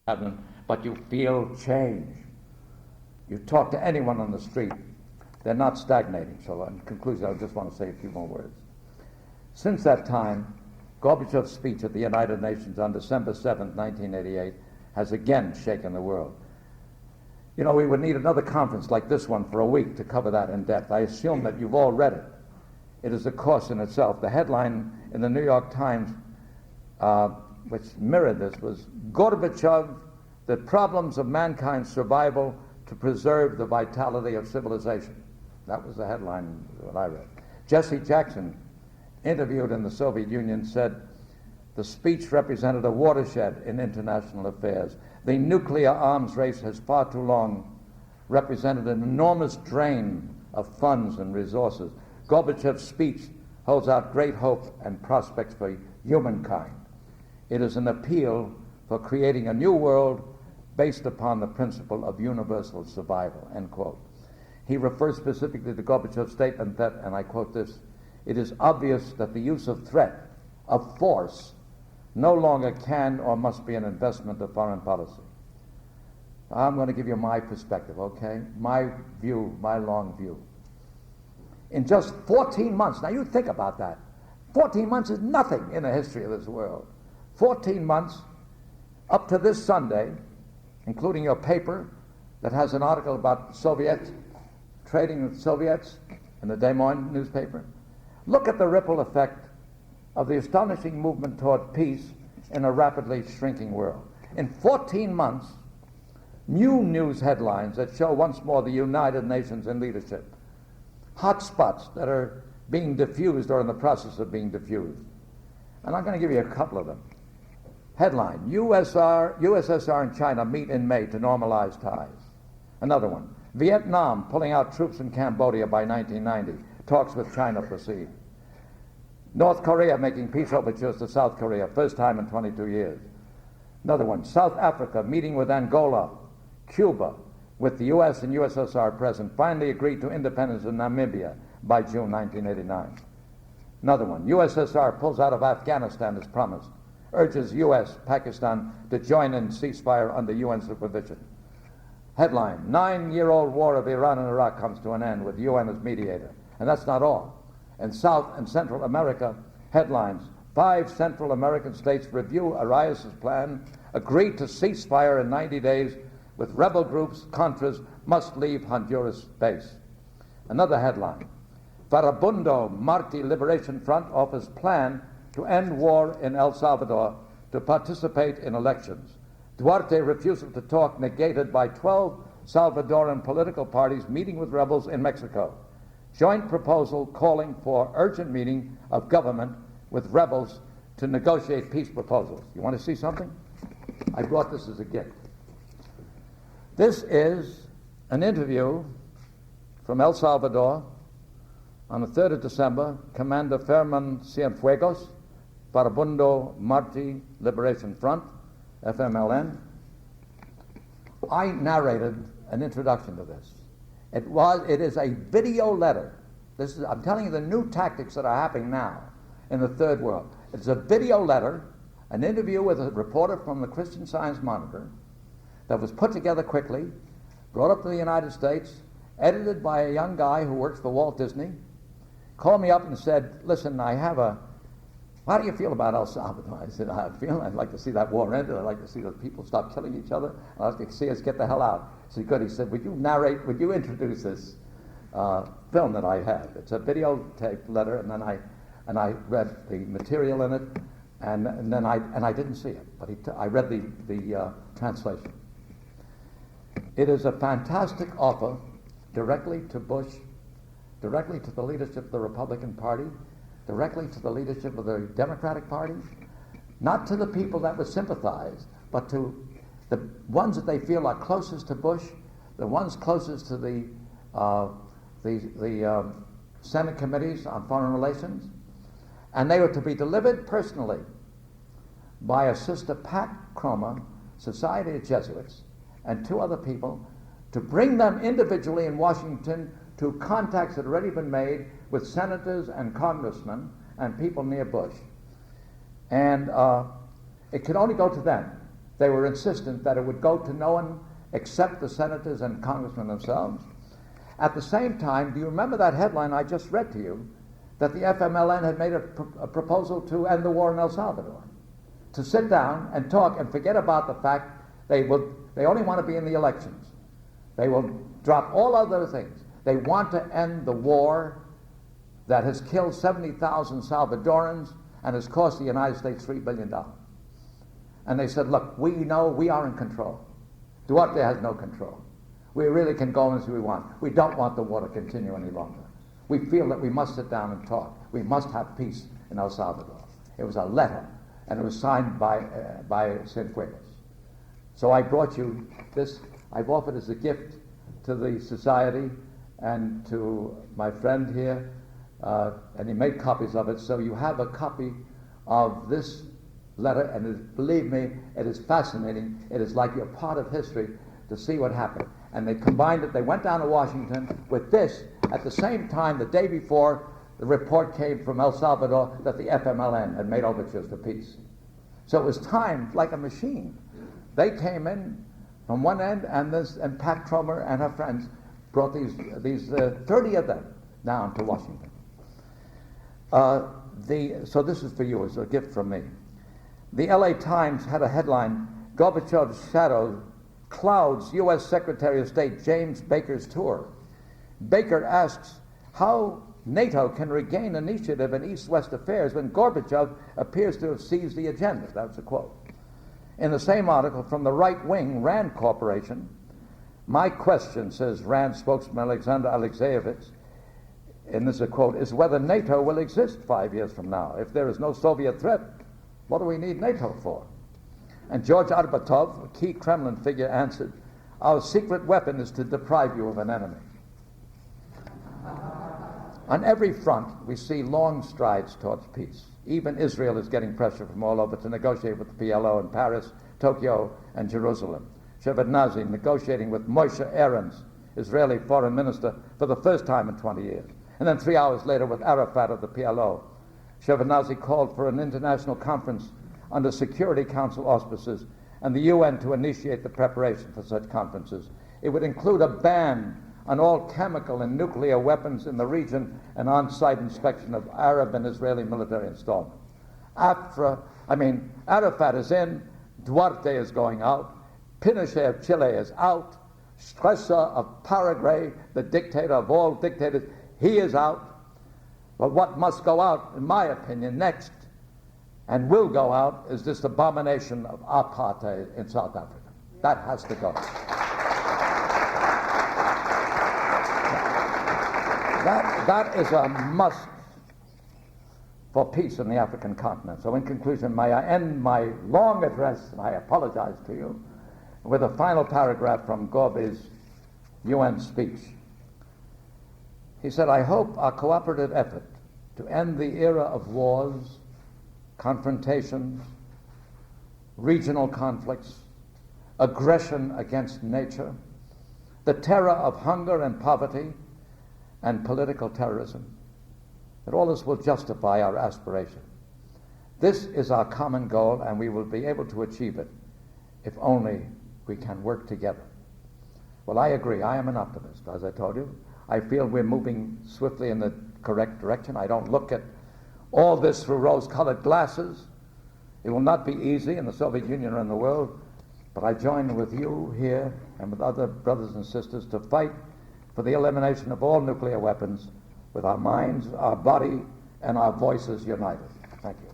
happen, but you feel change. You talk to anyone on the street, they're not stagnating. So in conclusion, I just want to say a few more words. Since that time, Gorbachev's speech at the United Nations on December 7, 1988, has again shaken the world. You know, we would need another conference like this one for a week to cover that in depth. I assume that you've all read it. It is a course in itself. The headline in the New York Times, which mirrored this, was Gorbachev, the problems of mankind's survival to preserve the vitality of civilization. That was the headline that I read. Jesse Jackson, interviewed in the Soviet Union, said the speech represented a watershed in international affairs. The nuclear arms race has far too long represented an enormous drain of funds and resources. Gorbachev's speech holds out great hope and prospects for humankind. It is an appeal for creating a new world based upon the principle of universal survival, end quote. He refers specifically to Gorbachev's statement that, and I quote this, "It is obvious that the use of threat, of force, no longer can or must be an investment of foreign policy." I'm going to give you my perspective, okay? My view, my long view. In just 14 months, now you think about that. 14 months is nothing in the history of this world. 14 months up to this Sunday, including your paper that has an article about Soviets, trading with Soviets in the Des Moines newspaper. Look at the ripple effect of the astonishing movement toward peace in a rapidly shrinking world. In 14 months, new news headlines that show once more the United Nations in leadership. Hot spots that are being diffused or in the process of being diffused. And I'm going to give you a couple of them. Headline, USSR and China meet in May to normalize ties. Another one, Vietnam pulling out troops in Cambodia by 1990. Talks with China proceed. North Korea making peace overtures to South Korea, first time in 22 years. Another one, South Africa meeting with Angola, Cuba, with the U.S. and USSR present, finally agreed to independence in Namibia by June 1989. Another one, USSR pulls out of Afghanistan as promised, urges U.S., Pakistan to join in ceasefire under UN supervision. Headline, 9-year-old war of Iran and Iraq comes to an end with UN as mediator. And that's not all. In South and Central America, headlines, 5 Central American states review Arias' plan, agree to ceasefire in 90 days with rebel groups, Contras, must leave Honduras base. Another headline, Farabundo Marti Liberation Front offers plan to end war in El Salvador to participate in elections. Duarte refusal to talk negated by 12 Salvadoran political parties meeting with rebels in Mexico. Joint proposal calling for urgent meeting of government with rebels to negotiate peace proposals. You want to see something? I brought this as a gift. This is an interview from El Salvador on the 3rd of December, Commander Ferman Cienfuegos, Farabundo Marti Liberation Front, FMLN. I narrated an introduction to this. It is a video letter. I'm telling you the new tactics that are happening now in the third world. It's a video letter, an interview with a reporter from the Christian Science Monitor that was put together quickly, brought up to the United States, edited by a young guy who works for Walt Disney, called me up and said, listen, how do you feel about El Salvador? I said, I'd like to see that war ended. I'd like to see those people stop killing each other. I'd like to see us get the hell out. I said, good. He said, would you introduce this film that I have? It's a videotape letter, and then I read the material in it, and then I didn't see it, but I read the translation. It is a fantastic offer directly to Bush, directly to the leadership of the Republican Party, directly to the leadership of the Democratic Party, not to the people that would sympathize, but to the ones that they feel are closest to Bush, the ones closest to the Senate committees on foreign relations, and they were to be delivered personally by a sister, Pat Cromer, Society of Jesuits, and 2 other people, to bring them individually in Washington to contacts that had already been made with senators and congressmen and people near Bush. And it could only go to them. They were insistent that it would go to no one except the senators and congressmen themselves. At the same time, do you remember that headline I just read to you, that the FMLN had made a proposal to end the war in El Salvador, to sit down and talk and forget about the fact they only want to be in the elections. They will drop all other things. They want to end the war that has killed 70,000 Salvadorans and has cost the United States $3 billion. And they said, look, we know we are in control. Duarte has no control. We really can go as we want. We don't want the war to continue any longer. We feel that we must sit down and talk. We must have peace in El Salvador. It was a letter, and it was signed by Cienfuegos. So I brought you this. I've offered as a gift to the society and to my friend here, and he made copies of it. So you have a copy of this letter, and believe me, it is fascinating. It is like you're part of history to see what happened. And they combined it. They went down to Washington with this at the same time, the day before, the report came from El Salvador that the FMLN had made overtures to peace. So it was timed like a machine. They came in from one end, and Pat Tromer and her friends brought these 30 of them down to Washington. So this is for you, it's a gift from me. The LA Times had a headline, Gorbachev's shadow clouds U.S. Secretary of State James Baker's tour. Baker asks how NATO can regain initiative in East-West affairs when Gorbachev appears to have seized the agenda. That's a quote. In the same article from the right-wing RAND Corporation, my question, says RAND spokesman Alexander Alexeyevich, and this is a quote, is whether NATO will exist 5 years from now. If there is no Soviet threat, what do we need NATO for? And George Arbatov, a key Kremlin figure, answered, our secret weapon is to deprive you of an enemy. On every front, we see long strides towards peace. Even Israel is getting pressure from all over to negotiate with the PLO in Paris, Tokyo, and Jerusalem. Shevardnadze negotiating with Moshe Aarons, Israeli foreign minister, for the first time in 20 years. And then 3 hours later with Arafat of the PLO. Shevardnadze called for an international conference under Security Council auspices and the UN to initiate the preparation for such conferences. It would include a ban on all chemical and nuclear weapons in the region and on-site inspection of Arab and Israeli military installments. Arafat is in, Duarte is going out, Pinochet of Chile is out, Stresa of Paraguay, the dictator of all dictators, he is out. But what must go out, in my opinion, next, and will go out, is this abomination of apartheid in South Africa. That has to go. That is a must for peace in the African continent. So in conclusion, may I end my long address, and I apologize to you, with a final paragraph from Gorby's UN speech. He said, I hope our cooperative effort to end the era of wars, confrontations, regional conflicts, aggression against nature, the terror of hunger and poverty, and political terrorism, that all this will justify our aspiration. This is our common goal, and we will be able to achieve it if only we can work together. Well, I agree. I am an optimist, as I told you. I feel we're moving swiftly in the correct direction. I don't look at all this through rose-colored glasses. It will not be easy in the Soviet Union or in the world, but I join with you here and with other brothers and sisters to fight for the elimination of all nuclear weapons with our minds, our body, and our voices united. Thank you.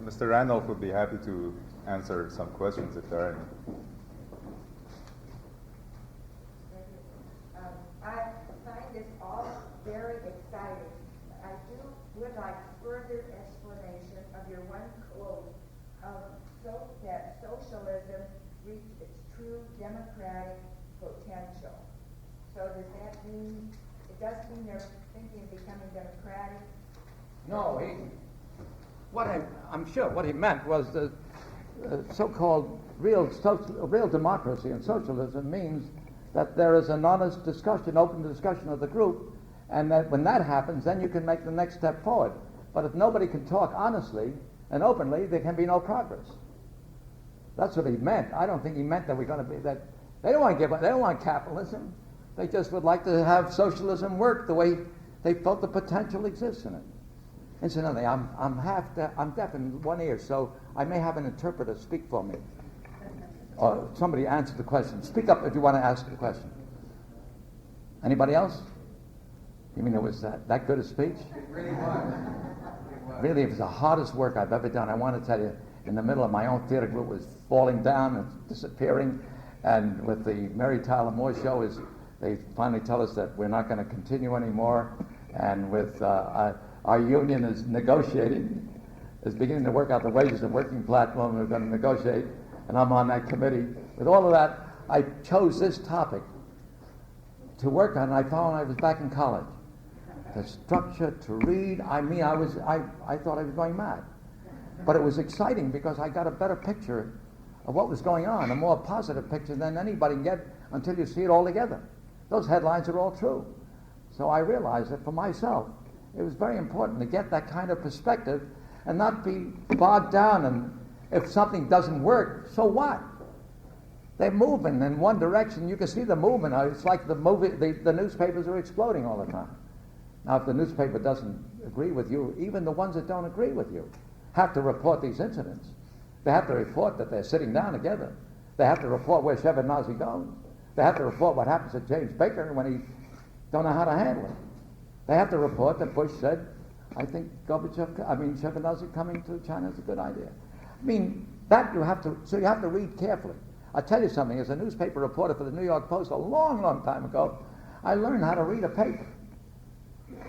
Mr. Randolph would be happy to answer some questions if there are any. I find this all very exciting. I would like further explanation of your one quote that socialism reached its true democratic potential. So does that mean, it does mean there thinking of becoming democratic? No, I'm sure what he meant was the so-called real democracy and socialism means that there is an honest discussion, open discussion of the group, and that when that happens, then you can make the next step forward. But if nobody can talk honestly and openly, there can be no progress. That's what he meant. I don't think he meant that we're going to be that. They don't want to give up. They don't want capitalism. They just would like to have socialism work the way they felt the potential exists in it. Incidentally, I'm deaf in one ear, so I may have an interpreter speak for me. Or somebody answer the question. Speak up if you want to ask a question. Anybody else? You mean it was that good a speech? It really was. Really, it was the hardest work I've ever done. I want to tell you, in the middle of my own theater group was falling down and disappearing, and with the Mary Tyler Moore show, they finally tell us that we're not going to continue anymore, and with our union is negotiating, is beginning to work out the wages and working platform. We're going to negotiate, and I'm on that committee. With all of that, I chose this topic to work on. I found I was back in college. The structure to read. I mean, I thought I was going mad, but it was exciting because I got a better picture of what was going on, a more positive picture than anybody can get until you see it all together. Those headlines are all true. So I realized that for myself, it was very important to get that kind of perspective and not be bogged down. And if something doesn't work, so what? They're moving in one direction. You can see the movement. It's like the newspapers are exploding all the time. Now, if the newspaper doesn't agree with you, even the ones that don't agree with you have to report these incidents. They have to report that they're sitting down together. They have to report where Shevardnadze goes. They have to report what happens to James Baker when he don't know how to handle it. They have to report that Bush said, I think Shevardnadze coming to China is a good idea. I mean, you have to read carefully. I'll tell you something, as a newspaper reporter for the New York Post a long, long time ago, I learned how to read a paper.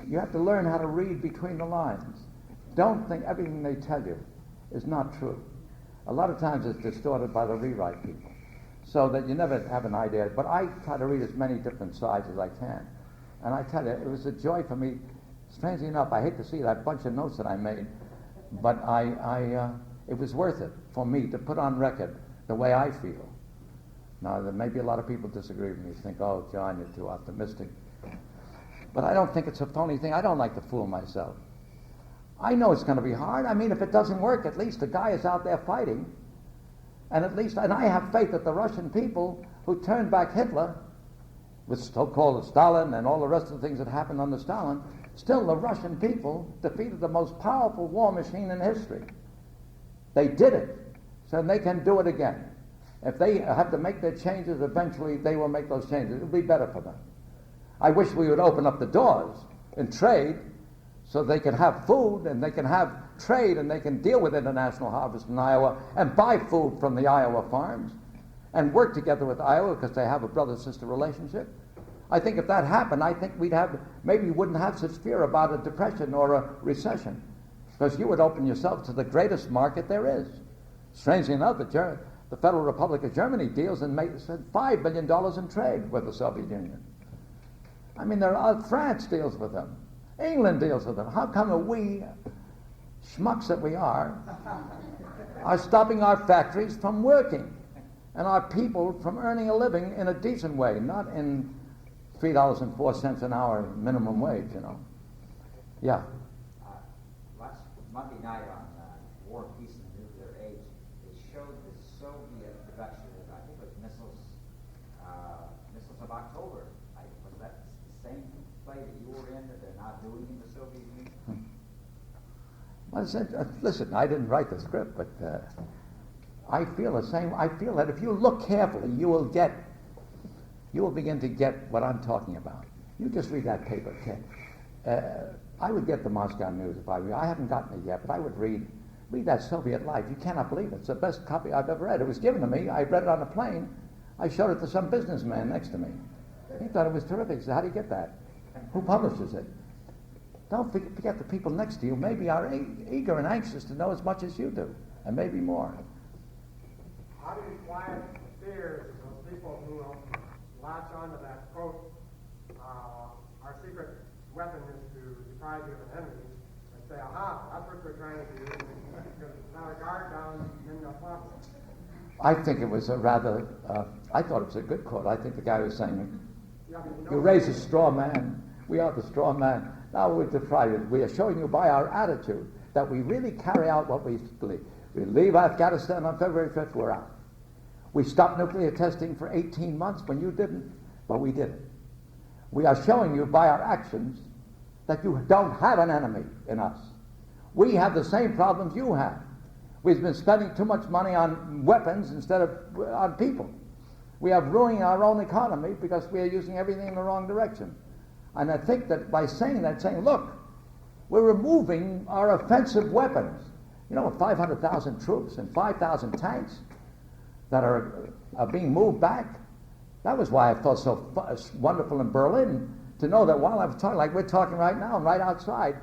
You have to learn how to read between the lines. Don't think everything they tell you is not true. A lot of times it's distorted by the rewrite people, so that you never have an idea. But I try to read as many different sides as I can. And I tell you, it was a joy for me. Strangely enough, I hate to see that bunch of notes that I made, but it was worth it for me to put on record the way I feel. Now, there may be a lot of people disagree with me, think, oh, John, you're too optimistic. But I don't think it's a phony thing. I don't like to fool myself. I know it's going to be hard. I mean, if it doesn't work, at least the guy is out there fighting. And I have faith that the Russian people who turned back Hitler, with so-called Stalin and all the rest of the things that happened under Stalin, still the Russian people defeated the most powerful war machine in history. They did it, so they can do it again. If they have to make their changes, eventually they will make those changes. It'll be better for them. I wish we would open up the doors in trade so they can have food and they can have trade and they can deal with International Harvest in Iowa and buy food from the Iowa farms and work together with Iowa because they have a brother-sister relationship. I think if that happened, I think maybe you wouldn't have such fear about a depression or a recession, because you would open yourself to the greatest market there is. Strangely enough, the Federal Republic of Germany deals and makes $5 billion in trade with the Soviet Union. I mean, France deals with them. England deals with them. How come we, schmucks that we are stopping our factories from working and our people from earning a living in a decent way, not in $3.04 an hour minimum wage, you know? Yeah. Last Monday night on War, Peace, and the Nuclear Age, they showed the Soviet production of, I think it was missiles of October. Was that the same play that you were in that they're not doing in the Soviet Union? Well, listen, I didn't write the script, but I feel the same. I feel that if you look carefully, you will begin to get what I'm talking about. You just read that paper, Ken. I would get the Moscow News if I were you. I haven't gotten it yet, but I would read that Soviet Life. You cannot believe it. It's the best copy I've ever read. It was given to me. I read it on a plane. I showed it to some businessman next to me. He thought it was terrific. He said, how do you get that? Who publishes it? Don't forget the people next to you maybe are eager and anxious to know as much as you do, and maybe more. How do you quiet fears of those people who will latch onto that quote, our secret weapon is to deprive you of an enemy, and say, aha, that's what they're trying to do, because it's not a guard down in the problem. I think it was a rather, I thought it was a good quote. I think the guy was saying, Yeah, but you raise a straw man, we are the straw man. Now we're deprived. We are showing you by our attitude that we really carry out what we believe. We leave Afghanistan on February 5th, we're out. We stopped nuclear testing for 18 months when you didn't, but we did it. We are showing you by our actions that you don't have an enemy in us. We have the same problems you have. We've been spending too much money on weapons instead of on people. We are ruining our own economy because we are using everything in the wrong direction. And I think that by saying that, saying, look, we're removing our offensive weapons. You know, with 500,000 troops and 5,000 tanks that are being moved back, that was why I felt so wonderful in Berlin to know that while I was talking, like we're talking right now, and right outside,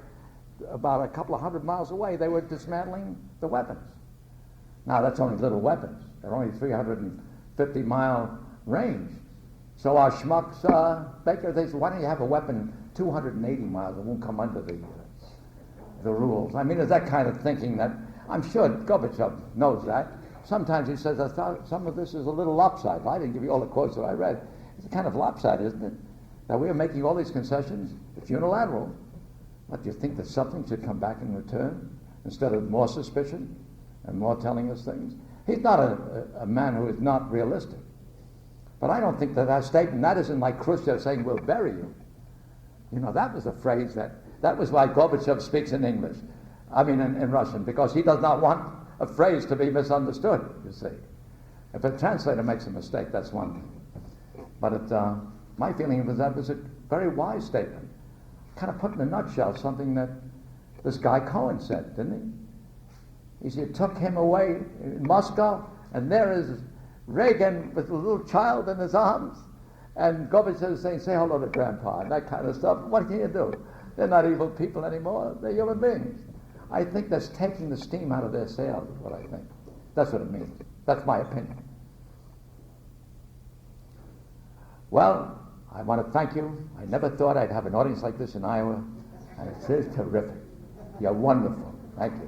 about a couple of 100 miles away, they were dismantling the weapons. Now, that's only little weapons. They're only 350-mile range. So our schmucks, Baker, they said, why don't you have a weapon 280 miles? It won't come under the rules. I mean, there's that kind of thinking that I'm sure Gorbachev knows that. Sometimes he says, I thought some of this is a little lopsided. I didn't give you all the quotes that I read. It's kind of lopsided, isn't it? That we are making all these concessions. It's unilateral. But do you think that something should come back in return instead of more suspicion and more telling us things? He's not a man who is not realistic. But I don't think that statement, that isn't like Khrushchev saying, we'll bury you. You know, that was a phrase that was why Gorbachev speaks in English. I mean, in Russian, because he does not want a phrase to be misunderstood, you see. If a translator makes a mistake, that's one thing. But my feeling was that was a very wise statement. Kind of put in a nutshell something that this guy Cohen said, didn't he? He said, took him away in Moscow, and there is Reagan with a little child in his arms, and Gorbachev is saying, say hello to Grandpa, and that kind of stuff. What can you do? They're not evil people anymore. They're human beings. I think that's taking the steam out of their sails, is what I think. That's what it means. That's my opinion. Well, I want to thank you. I never thought I'd have an audience like this in Iowa, and it's terrific. You're wonderful. Thank you.